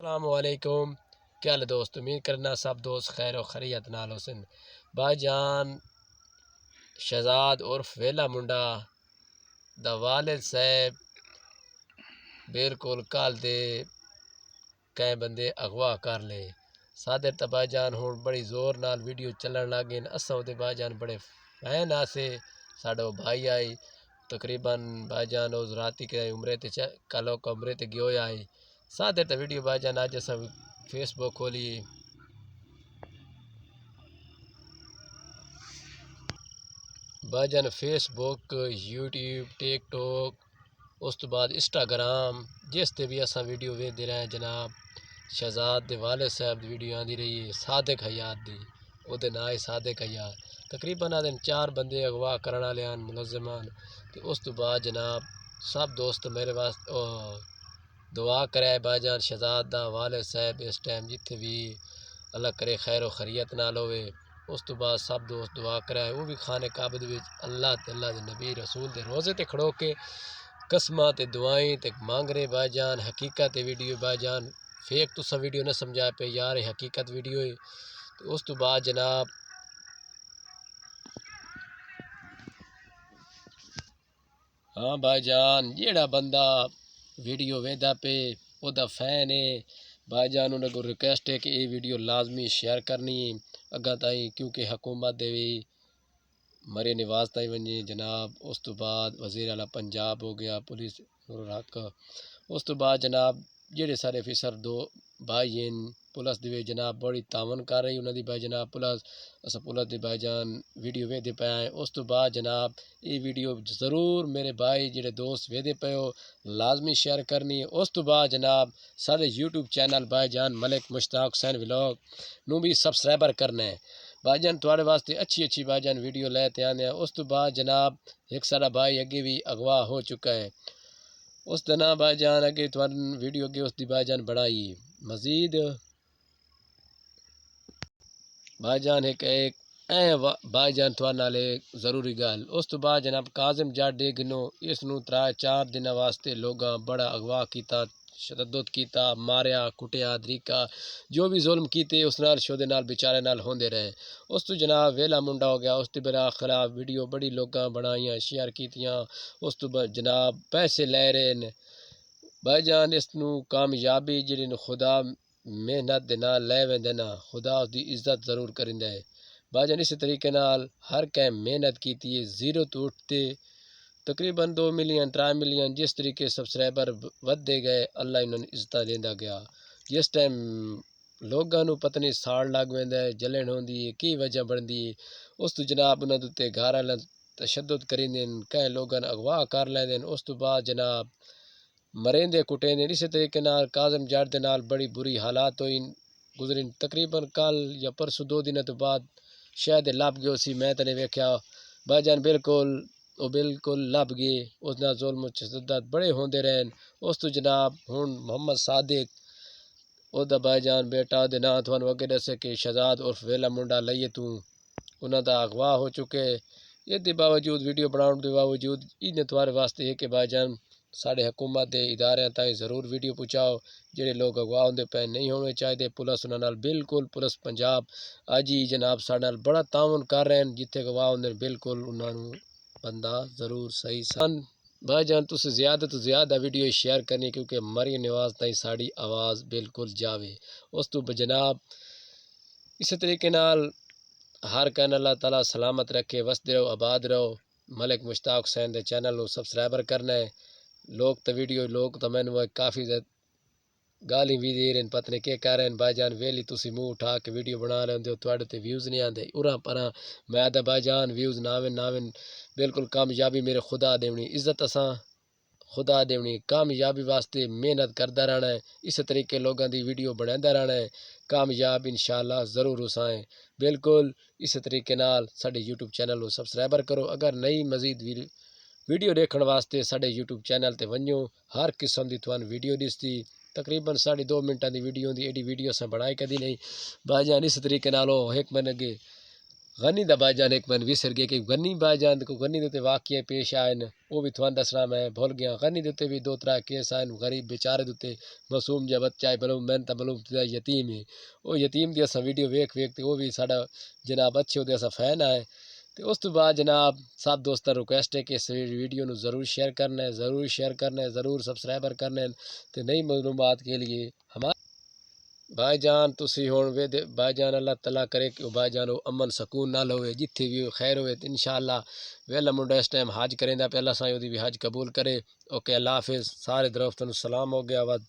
السلام علیکم، کیا حال ہے دوست؟ امید کرنا سب دوست خیر و خیریت نال حسن بھائی جان شہزاد عرف ویلا منڈا دا والد صاحب بالکل کل دے کئی بندے اغوا کر لے صادر تا بھائی جان ہوں بڑی زور نال ویڈیو چلن لگے اساں دے بھائی جان بڑے فین آسے ساڈا بھائی آئی تقریباً بھائی جان اس راتی کے عمرے تے کلو کا عمرے تے گیو آئی صادر تا ویڈیو بھائی جان آج اساں فیس بک کھولی بھائی جان فیس بک یوٹیوب ٹک ٹاک اس تو بعد انسٹاگرام جس تے بھی اساں ویڈیو ویکھدے رہے جناب شہزاد دے والد صاحب دی ویڈیو آندی رہی ہے صادق حیات دی او دے نام ہے صادق حیات تقریباً آدھے 4 بندے اغوا کرن والے ہیں ملزمان تے اس تو بعد جناب سب دوست میرے واسطے دعا کرے بھائی جان شہزاد دا والد صاحب اس ٹائم جتھے بھی اللہ کرے خیر و خیریت نال ہوئے اس تو بعد سب دوست دعا کرائے وہ بھی خانے کعبہ وچ اللہ تے اللہ دے نبی رسول دے روزے تے کھڑو کے قسماں تے دعائیں تے مانگ رہے بھائی جان حقیقت ویڈیو بھائی جان فیک تو سا ویڈیو نہ سمجھا پہ یار حقیقت ویڈیو ہے تو اس تو بعد جناب ہاں بھائی جان جیڑا بندہ ویڈیو ویندا پہ او دا فین ہے بھائی جان انہاں کو ریکویسٹ ہے کہ یہ ویڈیو لازمی شیئر کرنی ہے اگاں تائیں کیونکہ حکومت دے بھی مرے نواز تائیں ونجے جناب اس تو بعد وزیر اعلیٰ پنجاب ہو گیا پولیس حق اس تو بعد جناب جڑے سارے افسر دو بھائی ہیں پولیس دی جناب بڑی تعاون کر رہی انہاں دی بھائی جناب پولیس دی بھائی جان ویڈیو ویکھدے پے ہیں اس تو بعد جناب یہ ویڈیو ضرور میرے بھائی جڑے دوست ویکھدے پے ہو لازمی شیئر کرنی ہے اس تو بعد جناب سارے یوٹیوب چینل بھائی جان ملک مشتاق حسین ولاگ نو بھی سبسکرائبر کرنا ہے بھائی جان تھوڑے واسطے اچھی بھائی جان ویڈیو لے تے آنے ہیں اس تو بعد جناب ایک سارا بھائی اگے بھی اغوا ہو چکا ہے اس دن بھائی جان اگے تھوڑا ویڈیو اگے اس دی بھائی جان بڑھائی مزید بھائی جان ایک بھائی جان تھوڑا نالے ضروری گل اس تو بعد جناب کاظم جٹ دے گنو اس نو 3-4 دن واسطے لوگاں بڑا اغوا کیتا تشدد کیتا ماریا کٹیا طریقہ جو بھی ظلم کیتے اس نال شودے نال بیچارے نال ہوندے رہے اس تو جناب ویلا منڈا ہو گیا اس تے برا خلاف ویڈیو بڑی لوگاں بنائیاں شیئر کیتیاں اس تو بعد جناب پیسے لے رہے نے بھائی جان اس نو کامیابی جڑی خدا محنت دے نال لے ویندے نا خدا اس دی عزت ضرور کریندا ہے بھائی جان اسی طریقے نال ہر کہیں محنت کیتی ہے زیرو تو اٹھتے تقریباً 2 ملین 3 ملین جس طریقے سبسکرائبر ودے گئے اللہ انہوں نے عزت دیندا گیا جس ٹائم لوگاں نو پتہ نہیں ساڑ لگ ویندا ہے جلن ہوندی ہے کی وجہ بندی ہے اس تو جناب انہاں دے گھر والے تشدد کریندے کئی لوگاں اغوا کر لیندے اس تو بعد جناب مریندے کٹیندے اسی طریقے نال کاظم جٹ دے نال بڑی بری حالات ہوئی گزری تقریباً کل یا پرسوں 2 دن تو بعد شاید لب گیو سی میں تے نہیں ویکھیا بھائی جان بالکل لب گئے اس نال ظلم و تشدد بڑے ہوندے رہن اس تو جناب ہن محمد صادق او دا بھائی جان بیٹا دے نام تھانوں اگے دسے کہ شہزاد عرف ویلا منڈا لئیے تو انہاں دا اغوا ہو چکے یہ دے باوجود ویڈیو بناؤن دے باوجود انہیں تمہارے واسطے ہے کہ بھائی جان ساڑھے حکومت دے ادارے تائیں ضرور ویڈیو پہنچاؤ جڑے لوگ اغوا ہوندے پے نہیں ہونے چاہیے پولیس انہاں نال بالکل پولیس پنجاب اجی جناب ساڈے نال بڑا تعاون کر رہے ہیں جتھے اغوا ہوندے بالکل انہاں نوں بندہ ضرور صحیح سن بھائی جان تسی زیادہ تو زیادہ ویڈیو شیئر کرنی کیونکہ مریم نواز تائیں ساڑی آواز بالکل جاوے اس تو جناب اسی طریقے نال ہر کہنا اللہ تعالیٰ سلامت رکھے وسدے رہو آباد رہو ملک مشتاق حسین دے چینل نو سبسکرائبر کرنا ہے لوگ تو ویڈیو لوگ تو مینوں کافی گالی بھی دے رہے ہیں پتہ نہیں کیا کہہ رہے ہیں بھائی جان ویلی تسی منہ اٹھا کے ویڈیو بنا رہے ہو تواڈے تے ویوز نہیں آندے اُراں پراں میں آدا بھائی جان ویوز نہ آویں بالکل کامیابی میرے خدا دیونی عزت اساں خدا دیونی کامیابی واسطے محنت کردا رہنا ہے اس طریقے لوگاں دی ویڈیو بنایندا رہنا ہے کامیاب انشاءاللہ ضرور ہوسائیں بالکل اس طریقے نال ساڈے یوٹیوب چینل نو سبسکرائبر کرو اگر نئی مزید ویڈیو دیکھن واسطے ساڈے یوٹیوب چینل تے ونجو ہر قسم دی تھانوں ویڈیو دستی تقریباً 2.5 منٹاں دی ویڈیو دی ایڈی ویڈیو اساں بنائی کدی نہیں بھائی جان اس طریقے نال ایک من اگے غنی دا بائی جان ایک من وسر گئے کہ غنی بائی جان کو غنی دے واقعے پیش آئے وہ بھی تھوان دسنا میں بھول گیا غنی دے بھی 2-3 کیس آئے غریب بیچارے دے معصوم جا بچہ ہے بلو میں تا بلو یتیم ہے وہ یتیم دی اسا ویڈیو ویکھ تے وہ بھی ساڈا جناب اچھے دے اسا فین آئے تے اس تو بعد جناب سب دوستاں ریکویسٹ ہے کہ اس ویڈیو نو ضرور شیئر کرنا ہے ضرور سبسکرائبر کرنا ہے تے نئی معلومات کے لیے ہمارے بھائی جان تسی ہون بھائی جان اللہ تعالیٰ کرے کہ بھائی جان امن سکون نال ہوئے جتھے بھی خیر ہوئے انشاءاللہ ویلا منڈا اس ٹائم حج کریں دا پہ اللہ سائیں دی بھی حج قبول کرے اوکے اللہ حافظ سارے درختوں سلام ہو گیا ود